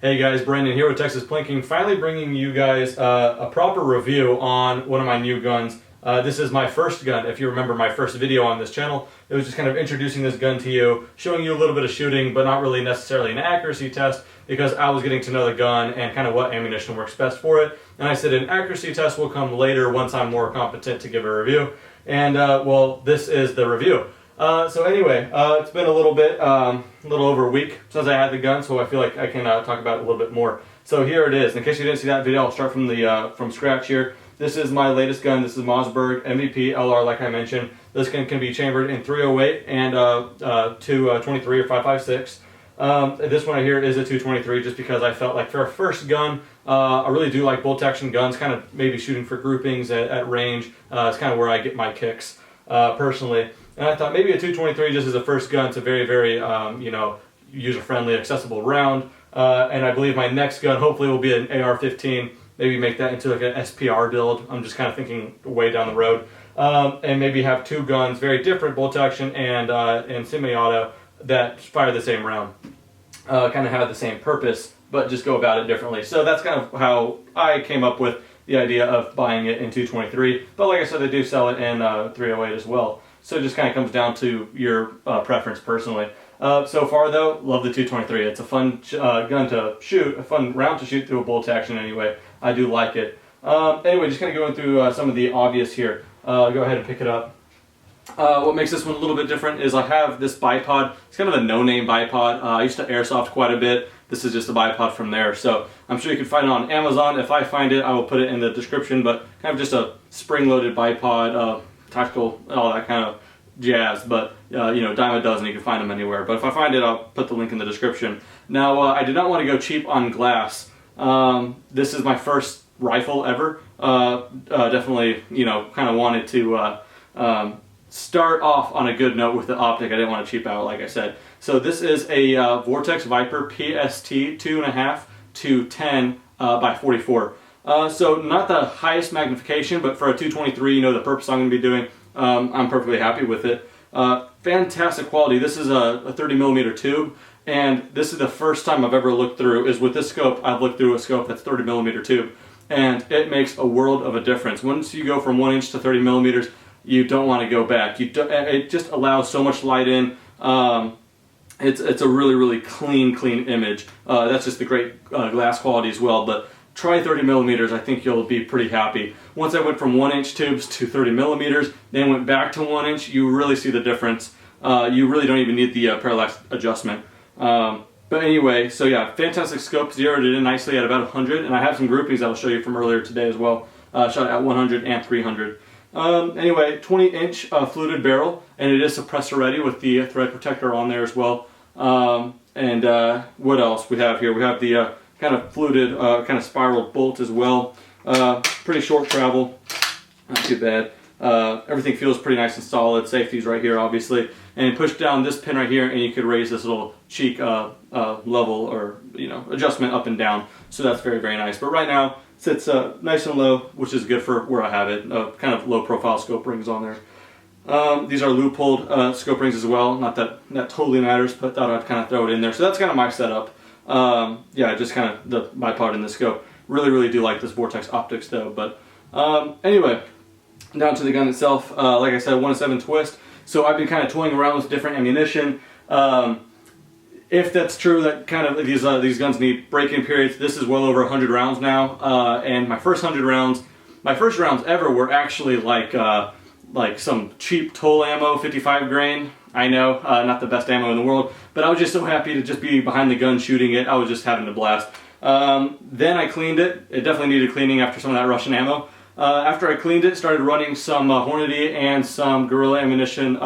Hey guys, Brandon here with Texas Plinking, finally bringing you guys a proper review on one of my new guns. This is my first gun. If you remember my first video on this channel, it was just kind of introducing this gun to you, showing you a little bit of shooting, but not really necessarily an accuracy test, because I was getting to know the gun and kind of what ammunition works best for it. And I said an accuracy test will come later once I'm more competent to give a review. And well, this is the review. So anyway, it's been a little over a week since I had the gun, so I feel like I can talk about it a little bit more. So here it is. In case you didn't see that video, I'll start from scratch here. This is my latest gun. This is Mossberg MVP LR, like I mentioned. This gun can be chambered in 308 and 223 or 556. This one right here is a 223, just because I felt like for a first gun, I really do like bolt action guns, kind of maybe shooting for groupings at range. It's kind of where I get my kicks personally. And I thought maybe a 223 just as a first gun. It's a very, very you know, user-friendly, accessible round. And I believe my next gun hopefully will be an AR-15. Maybe make that into like an SPR build. I'm just kind of thinking way down the road. And maybe have two guns, very different, bolt action and semi-auto, that fire the same round. Kind of have the same purpose, but just go about it differently. So that's kind of how I came up with the idea of buying it in 223. But like I said, they do sell it in 308 as well. So it just kind of comes down to your preference personally. So far though, love the 223. It's a fun gun to shoot, a fun round to shoot through a bolt action anyway. I do like it. Anyway, just kind of going through some of the obvious here. Go ahead and pick it up. What makes this one a little bit different is I have this bipod. It's kind of a no-name bipod. I used to airsoft quite a bit. This is just a bipod from there. So I'm sure you can find it on Amazon. If I find it, I will put it in the description. But kind of just a spring-loaded bipod. Tactical, all that kind of jazz, but you know, dime a dozen, you can find them anywhere. But if I find it, I'll put the link in the description. Now, I did not want to go cheap on glass. This is my first rifle ever. Definitely, you know, kind of wanted to start off on a good note with the Optic. I didn't want to cheap out, like I said. So this is a Vortex Viper PST 2.5 to 10 by 44. So not the highest magnification, but for a 223, you know the purpose I'm going to be doing, I'm perfectly happy with it. Fantastic quality. This is a 30mm tube, and this is the first time I've ever looked through, is with this scope. I've looked through a scope that's 30mm tube, and it makes a world of a difference. Once you go from 1 inch to 30mm, you don't want to go back. It just allows so much light in. It's a really, really clean image. That's just the great glass quality as well. But try 30mm, I think you'll be pretty happy. Once I went from 1 inch tubes to 30mm, then went back to 1 inch, you really see the difference. You really don't even need the parallax adjustment. But anyway, so yeah, fantastic scope, zeroed it in nicely at about 100, and I have some groupings I'll show you from earlier today as well. Shot at 100 and 300. Anyway, 20-inch fluted barrel, and it is suppressor ready with the thread protector on there as well. And what else we have here? We have the kind of fluted, kind of spiraled bolt as well. Pretty short travel, not too bad. Everything feels pretty nice and solid. Safety's right here, obviously. And push down this pin right here, and you could raise this little cheek level or, you know, adjustment up and down. So that's very, very nice. But right now, sits nice and low, which is good for where I have it. Kind of low profile scope rings on there. These are loop-holed scope rings as well. Not that that totally matters, but thought I'd kind of throw it in there. So that's kind of my setup. Yeah, just kind of the bipod in the scope. Really, really do like this Vortex Optics though. But anyway, down to the gun itself. Like I said, 1-7 twist. So I've been kind of toying around with different ammunition. If that's true, that kind of these guns need break-in periods. This is well over 100 rounds now, and my first rounds ever were actually like some cheap toll ammo, 55 grain. I know, not the best ammo in the world, but I was just so happy to just be behind the gun shooting it. I was just having a blast. Then I cleaned it. It definitely needed cleaning after some of that Russian ammo. After I cleaned it, started running some Hornady and some Gorilla Ammunition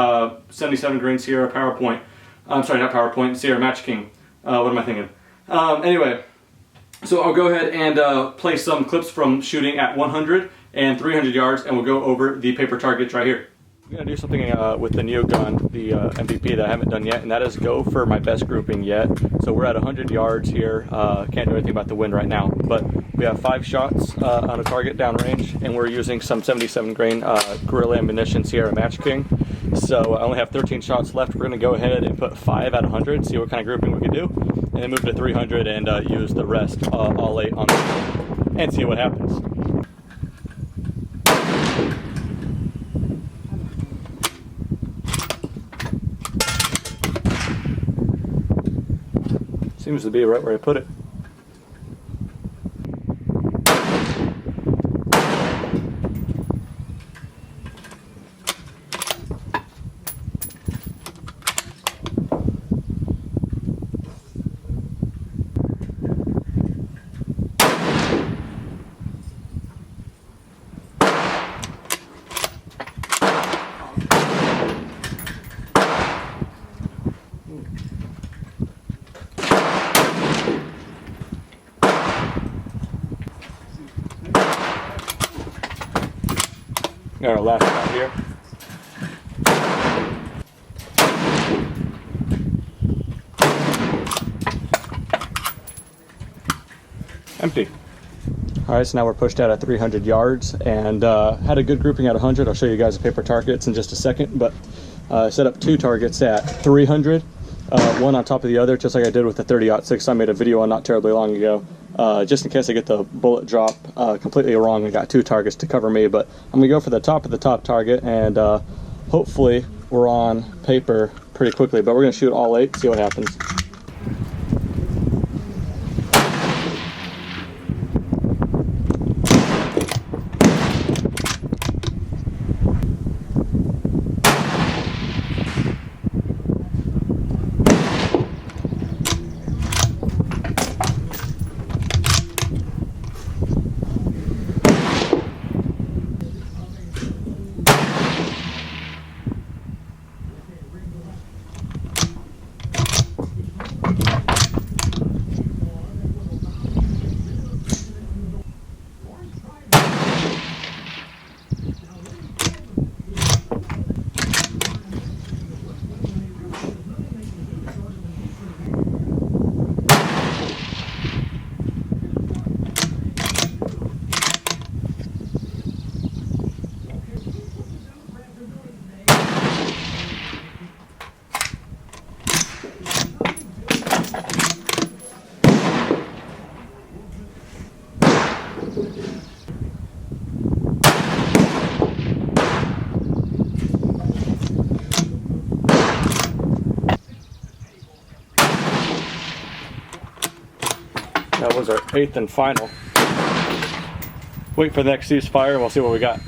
77 grain Sierra PowerPoint. I'm sorry, not PowerPoint, Sierra Match King. What am I thinking? Anyway, so I'll go ahead and play some clips from shooting at 100 and 300 yards, and we'll go over the paper targets right here. I'm going to do something with the new gun, the MVP, that I haven't done yet, and that is go for my best grouping yet. So we're at 100 yards here. Can't do anything about the wind right now, but we have 5 shots on a target downrange, and we're using some 77 grain Guerrilla Ammunition Sierra Match King. So I only have 13 shots left. We're going to go ahead and put 5 at 100, see what kind of grouping we can do, and then move to 300 and use the rest all 8 on the and see what happens. Seems to be right where I put it. Got our last shot here. Empty. Alright, so now we're pushed out at 300 yards and had a good grouping at 100. I'll show you guys the paper targets in just a second, but set up 2 targets at 300, one on top of the other, just like I did with the 30-06 I made a video on not terribly long ago. Just in case I get the bullet drop completely wrong. I got 2 targets to cover me, but I'm gonna go for the top of the top target, and hopefully we're on paper pretty quickly, but we're gonna shoot all 8, see what happens. That was our 8th and final. Wait for the next ceasefire and we'll see what we got.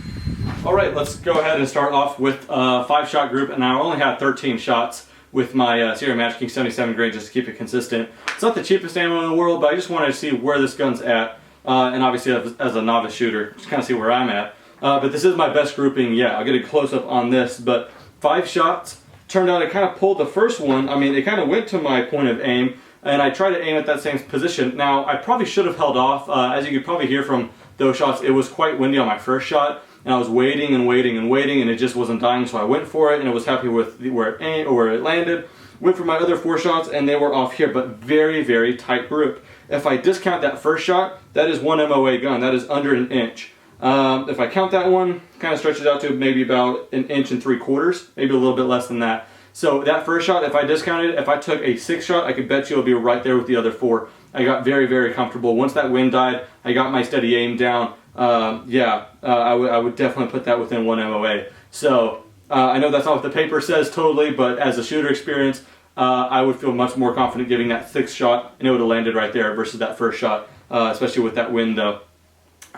Alright, let's go ahead and start off with a 5-shot group, and I only had 13 shots with my Sierra Match King 77 grain just to keep it consistent. It's not the cheapest ammo in the world, but I just wanted to see where this gun's at, and obviously as a novice shooter, just kind of see where I'm at. But this is my best grouping yet. I'll get a close-up on this, but 5 shots. Turned out I kind of pulled the first one. I mean, it kind of went to my point of aim, and I tried to aim at that same position. Now, I probably should have held off. As you could probably hear from those shots, it was quite windy on my first shot, and I was waiting and waiting and waiting, and it just wasn't dying, so I went for it, and I was happy with where it landed. Went for my other 4 shots, and they were off here, but very, very tight group. If I discount that first shot, that is 1 MOA gun. That is under an inch. If I count that one, kind of stretches out to maybe about 1 3/4 inches, maybe a little bit less than that. So that first shot, if I discounted it, if I took a 6 shot, I could bet you it'll be right there with the other 4. I got very, very comfortable. Once that wind died, I got my steady aim down. I would definitely put that within 1 MOA. So I know that's not what the paper says totally, but as a shooter experience, I would feel much more confident giving that 6th shot, and it would have landed right there versus that first shot, especially with that wind though.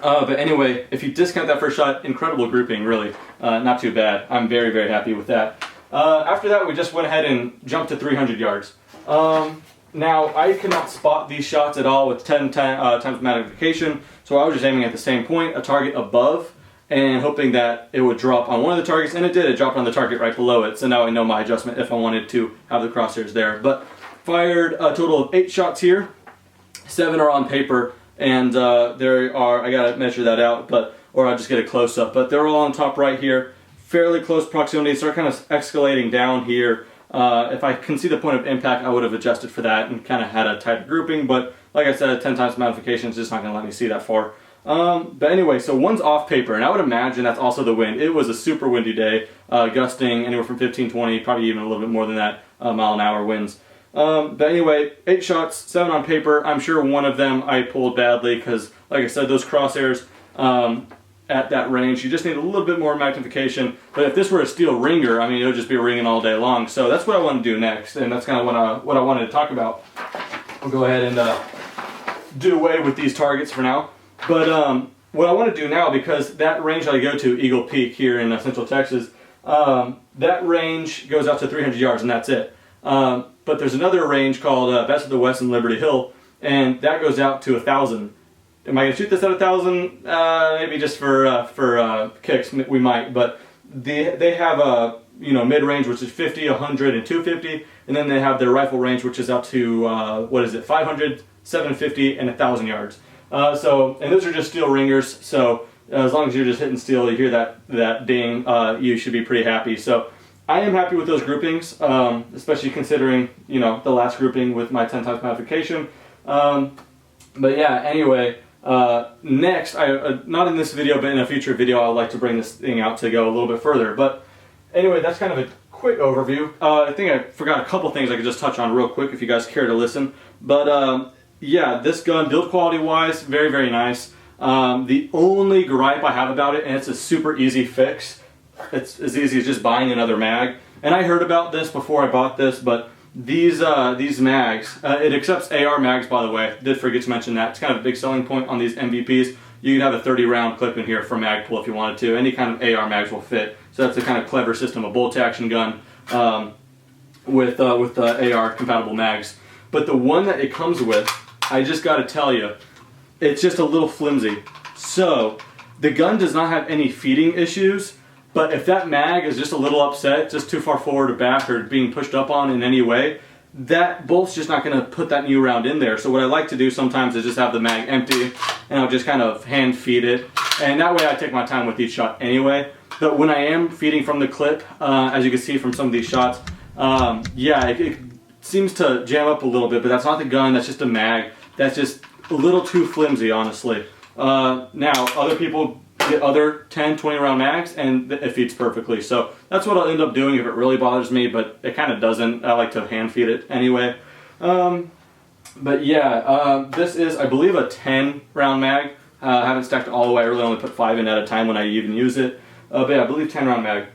But anyway, if you discount that first shot, incredible grouping, really. Not too bad. I'm very, very happy with that. After that, we just went ahead and jumped to 300 yards. Now, I could not spot these shots at all with 10 times magnification, so I was just aiming at the same point, a target above, and hoping that it would drop on one of the targets, and it did. It dropped on the target right below it, so now I know my adjustment if I wanted to have the crosshairs there. But fired a total of 8 shots here. 7 are on paper, and there are, I gotta measure that out, but or I'll just get a close-up, but they're all on top right here. fairly close proximity, start kind of escalating down here. If I can see the point of impact, I would have adjusted for that and kind of had a tighter grouping, but like I said, 10 times magnification is just not going to let me see that far. But anyway, so one's off paper, and I would imagine that's also the wind. It was a super windy day, gusting anywhere from 15, 20, probably even a little bit more than that, mile an hour winds. But anyway, 8 shots, 7 on paper. I'm sure one of them I pulled badly because, like I said, those crosshairs at that range, you just need a little bit more magnification. But if this were a steel ringer, I mean, it would just be ringing all day long. So that's what I want to do next, and that's kind of what I wanted to talk about. I'll go ahead and do away with these targets for now. But what I want to do now, because that range that I go to, Eagle Peak here in Central Texas, that range goes out to 300 yards and that's it. But there's another range called Best of the West in Liberty Hill, and that goes out to 1,000. Am I going to shoot this at 1,000? Maybe just for kicks, we might. But they have a mid-range, which is 50, 100, and 250, and then they have their rifle range, which is up to 500, 750, and 1,000 yards. And those are just steel ringers. So as long as you're just hitting steel, you hear that ding, you should be pretty happy. So I am happy with those groupings, especially considering the last grouping with my 10 times magnification. But yeah, anyway. Next, not in this video, but in a future video, I would like to bring this thing out to go a little bit further. But anyway, that's kind of a quick overview. I think I forgot a couple things I could just touch on real quick if you guys care to listen. But yeah, this gun, build quality wise, very, very nice. The only gripe I have about it, and it's a super easy fix, it's as easy as just buying another mag. And I heard about this before I bought this, but these mags, it accepts AR mags, by the way. Did forget to mention that. It's kind of a big selling point on these MVPs. You can have a 30 round clip in here for mag pull if you wanted to. Any kind of AR mags will fit. So that's a kind of clever system, a bolt action gun with AR compatible mags. But the one that it comes with, I just got to tell you, it's just a little flimsy. So the gun does not have any feeding issues. But if that mag is just a little upset, just too far forward or back, or being pushed up on in any way, that bolt's just not going to put that new round in there. So what I like to do sometimes is just have the mag empty, and I'll just kind of hand feed it. And that way I take my time with each shot anyway. But when I am feeding from the clip, as you can see from some of these shots, yeah, it seems to jam up a little bit, but that's not the gun, that's just a mag. That's just a little too flimsy, honestly. Now, other people get other 10, 20 round mags and it feeds perfectly. So that's what I'll end up doing if it really bothers me, but it kind of doesn't. I like to hand feed it anyway. But yeah, this is, I believe, a 10 round mag. I haven't stacked it all the way. I really only put 5 in at a time when I even use it. But yeah, I believe 10 round mag.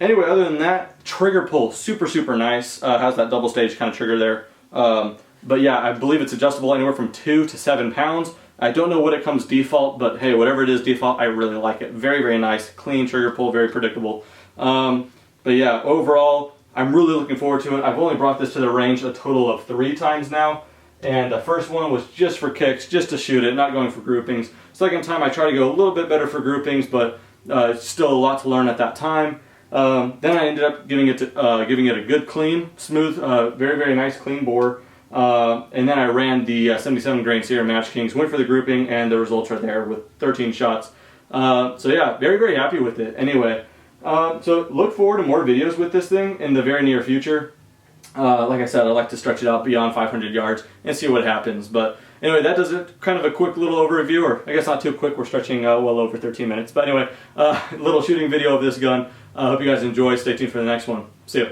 Anyway, other than that, trigger pull, super, super nice. Has that double stage kind of trigger there. But yeah, I believe it's adjustable anywhere from 2 to 7 pounds. I don't know what it comes default, but hey, whatever it is default, I really like it. Very, very nice. Clean trigger pull, very predictable. But yeah, overall, I'm really looking forward to it. I've only brought this to the range a total of 3 times now. And the first one was just for kicks, just to shoot it, not going for groupings. Second time I tried to go a little bit better for groupings, but it's still a lot to learn at that time. Then I ended up giving it a good clean, smooth, very, very nice clean bore. And then I ran the 77 grain Sierra Match Kings, went for the grouping, and the results are there with 13 shots. So yeah, very, very happy with it. Anyway, so look forward to more videos with this thing in the very near future. Like I said, I like to stretch it out beyond 500 yards and see what happens. But anyway, that does it. Kind of a quick little overview, or I guess not too quick. We're stretching well over 13 minutes. But anyway, little shooting video of this gun. I hope you guys enjoy. Stay tuned for the next one. See ya.